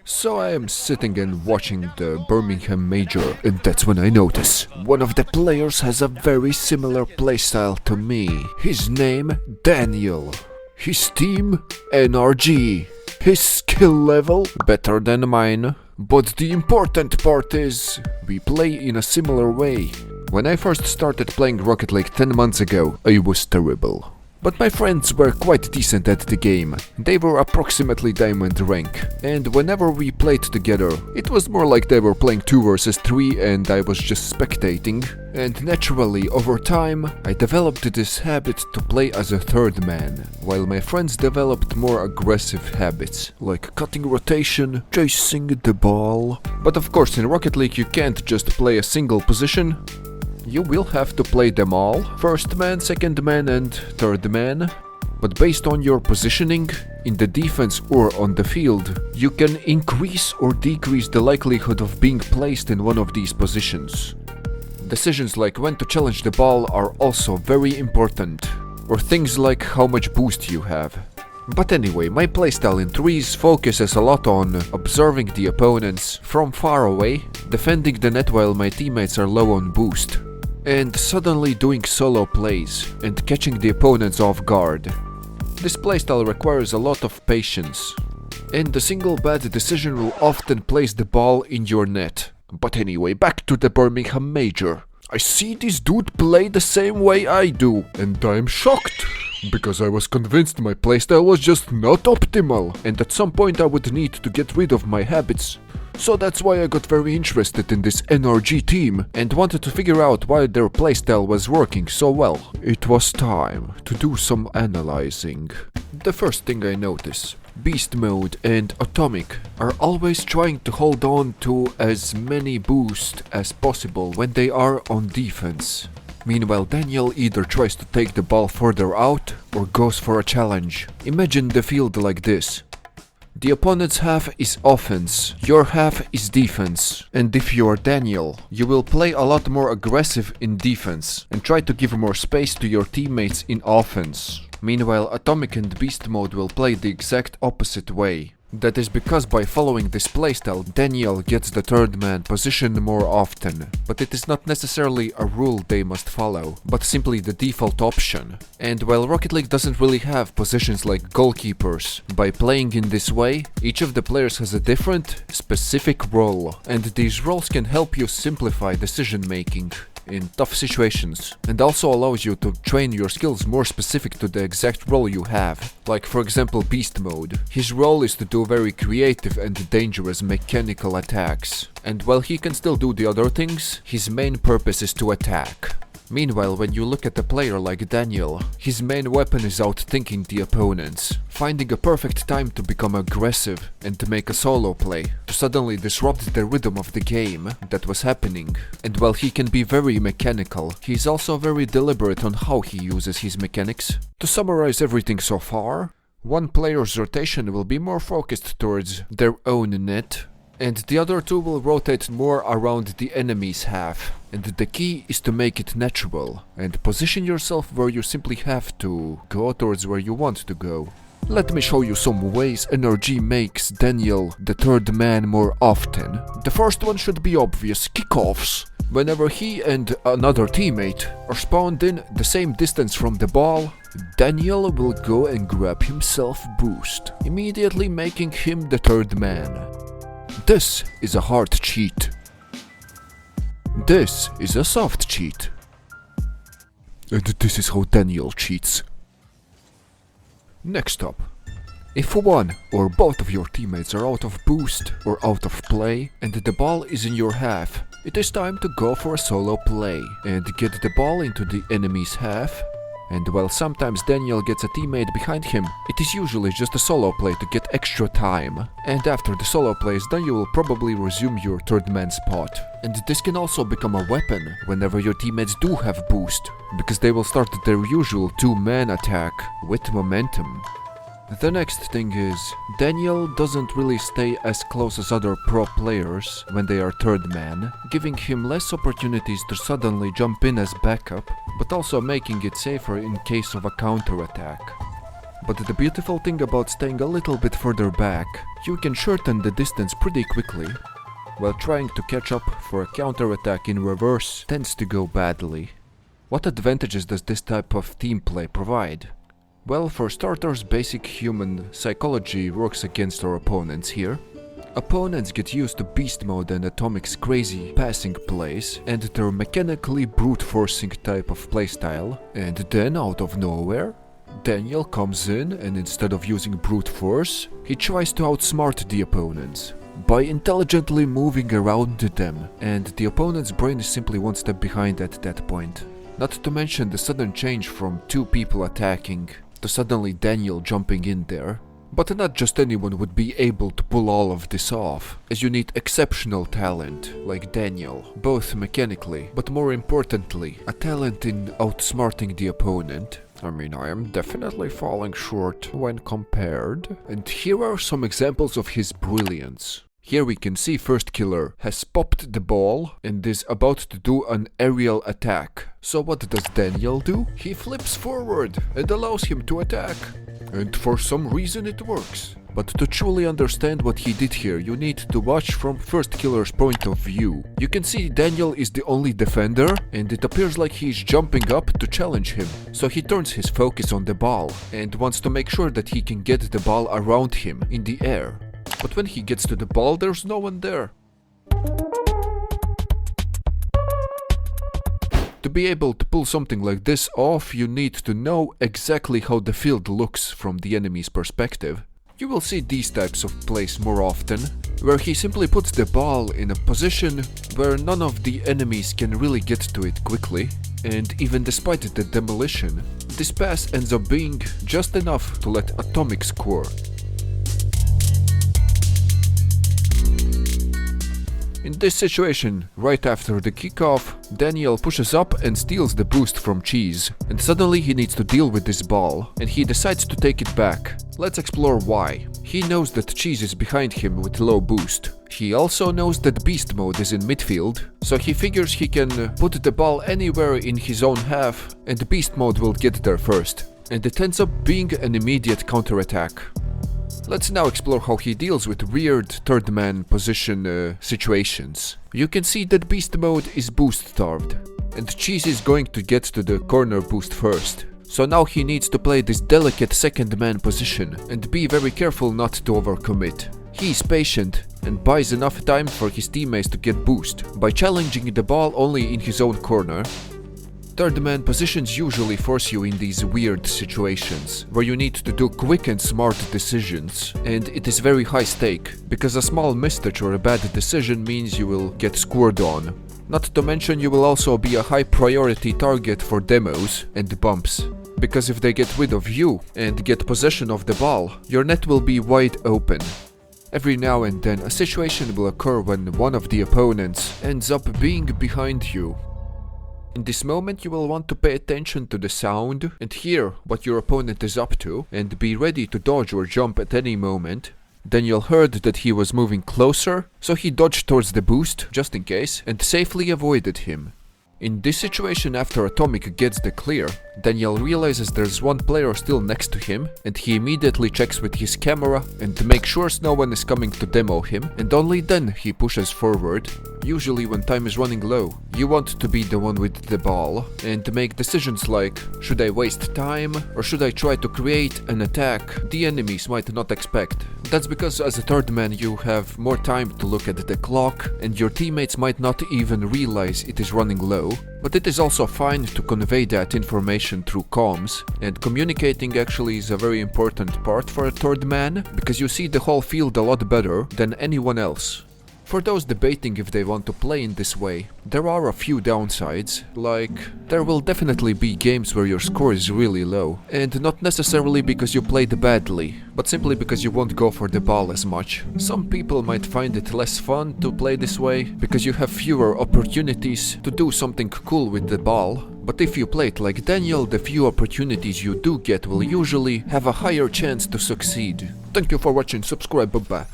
So I am sitting and watching the Birmingham Major, and that's when I notice one of the players has a very similar playstyle to me. His name Daniel. His team NRG. His skill level better than mine. But the important part is, we play in a similar way. When I first started playing Rocket League 10 months ago, I was terrible. But my friends were quite decent at the game. They were approximately diamond rank, and whenever we played together, it was more like they were playing 2 versus 3 and I was just spectating. And naturally, over time, I developed this habit to play as a third man, while my friends developed more aggressive habits, like cutting rotation, chasing the ball. But of course, in Rocket League you can't just play a single position. You will have to play them all, first man, second man and third man. But based on your positioning, in the defense or on the field, you can increase or decrease the likelihood of being placed in one of these positions. Decisions like when to challenge the ball are also very important, or things like how much boost you have. But anyway, my playstyle in threes focuses a lot on observing the opponents from far away, defending the net while my teammates are low on boost, and suddenly doing solo plays and catching the opponents off guard. This playstyle requires a lot of patience, and a single bad decision will often place the ball in your net. But anyway, back to the Birmingham Major. I see this dude play the same way I do, and I'm shocked, because I was convinced my playstyle was just not optimal, and at some point I would need to get rid of my habits. So that's why I got very interested in this NRG team and wanted to figure out why their playstyle was working so well. It was time to do some analyzing. The first thing I notice, Beast Mode and Atomic are always trying to hold on to as many boosts as possible when they are on defense. Meanwhile, Daniel either tries to take the ball further out or goes for a challenge. Imagine the field like this. The opponent's half is offense, your half is defense, and if you are Daniel, you will play a lot more aggressive in defense and try to give more space to your teammates in offense. Meanwhile, Atomic and Beast Mode will play the exact opposite way. That is because by following this playstyle, Daniel gets the third man position more often. But it is not necessarily a rule they must follow, but simply the default option. And while Rocket League doesn't really have positions like goalkeepers, by playing in this way, each of the players has a different, specific role. And these roles can help you simplify decision making in tough situations, and also allows you to train your skills more specific to the exact role you have. Like for example Beast Mode. His role is to do very creative and dangerous mechanical attacks, and while he can still do the other things, his main purpose is to attack. Meanwhile, when you look at a player like Daniel, his main weapon is outthinking the opponents, finding a perfect time to become aggressive and to make a solo play, to suddenly disrupt the rhythm of the game that was happening. And while he can be very mechanical, he is also very deliberate on how he uses his mechanics. To summarize everything so far, one player's rotation will be more focused towards their own net, and the other two will rotate more around the enemy's half. And the key is to make it natural, and position yourself where you simply have to go towards where you want to go. Let me show you some ways NRG makes Daniel the third man more often. The first one should be obvious, kickoffs. Whenever he and another teammate are spawned in the same distance from the ball, Daniel will go and grab himself boost, immediately making him the third man. This is a hard cheat. This is a soft cheat. And this is how Daniel cheats. Next up. If one or both of your teammates are out of boost or out of play and the ball is in your half, it is time to go for a solo play and get the ball into the enemy's half. And while sometimes Daniel gets a teammate behind him, it is usually just a solo play to get extra time. And after the solo play is done, you will probably resume your third man spot. And this can also become a weapon whenever your teammates do have boost, because they will start their usual 2-man attack with momentum. The next thing is, Daniel doesn't really stay as close as other pro players when they are third man, giving him less opportunities to suddenly jump in as backup, but also making it safer in case of a counter-attack. But the beautiful thing about staying a little bit further back, you can shorten the distance pretty quickly, while trying to catch up for a counterattack in reverse tends to go badly. What advantages does this type of team play provide? Well, for starters, basic human psychology works against our opponents here. Opponents get used to beast mode and Atomic's crazy passing plays and their mechanically brute forcing type of playstyle, and then out of nowhere, Daniel comes in and instead of using brute force, he tries to outsmart the opponents by intelligently moving around them, and the opponent's brain is simply one step behind at that point. Not to mention the sudden change from two people attacking to suddenly Daniel jumping in there. But not just anyone would be able to pull all of this off, as you need exceptional talent, like Daniel, both mechanically, but more importantly, a talent in outsmarting the opponent. I mean, I am definitely falling short when compared, and here are some examples of his brilliance. Here we can see First Killer has popped the ball and is about to do an aerial attack. So what does Daniel do? He flips forward and allows him to attack. And for some reason it works. But to truly understand what he did here, you need to watch from First Killer's point of view. You can see Daniel is the only defender, and it appears like he's jumping up to challenge him. So he turns his focus on the ball, and wants to make sure that he can get the ball around him in the air. But when he gets to the ball, there's no one there. To be able to pull something like this off, you need to know exactly how the field looks from the enemy's perspective. You will see these types of plays more often, where he simply puts the ball in a position where none of the enemies can really get to it quickly, and even despite the demolition, this pass ends up being just enough to let Atomic score. In this situation, right after the kickoff, Daniel pushes up and steals the boost from Cheese, and suddenly he needs to deal with this ball, and he decides to take it back. Let's explore why. He knows that Cheese is behind him with low boost. He also knows that Beast Mode is in midfield, so he figures he can put the ball anywhere in his own half, and Beast Mode will get there first. And it ends up being an immediate counterattack. Let's now explore how he deals with weird third man position situations. You can see that Beast Mode is boost starved, and Cheese is going to get to the corner boost first. So now he needs to play this delicate second man position and be very careful not to overcommit. He is patient and buys enough time for his teammates to get boost by challenging the ball only in his own corner. Third man positions usually force you in these weird situations, where you need to do quick and smart decisions, and it is very high stake, because a small mistouch or a bad decision means you will get scored on. Not to mention you will also be a high priority target for demos and bumps, because if they get rid of you and get possession of the ball, your net will be wide open. Every now and then a situation will occur when one of the opponents ends up being behind you. In this moment you will want to pay attention to the sound and hear what your opponent is up to and be ready to dodge or jump at any moment. Daniel heard that he was moving closer, so he dodged towards the boost, just in case, and safely avoided him. In this situation, after Atomic gets the clear, Daniel realizes there's one player still next to him, and he immediately checks with his camera and makes sure no one is coming to demo him, and only then he pushes forward. Usually when time is running low, you want to be the one with the ball, and make decisions like, should I waste time, or should I try to create an attack the enemies might not expect? That's because as a third man you have more time to look at the clock, and your teammates might not even realize it is running low. But it is also fine to convey that information through comms, and communicating actually is a very important part for a third man, because you see the whole field a lot better than anyone else. For those debating if they want to play in this way, there are a few downsides, like there will definitely be games where your score is really low, and not necessarily because you played badly, but simply because you won't go for the ball as much. Some people might find it less fun to play this way, because you have fewer opportunities to do something cool with the ball, but if you play it like Daniel, the few opportunities you do get will usually have a higher chance to succeed. Thank you for watching, subscribe, bye bye.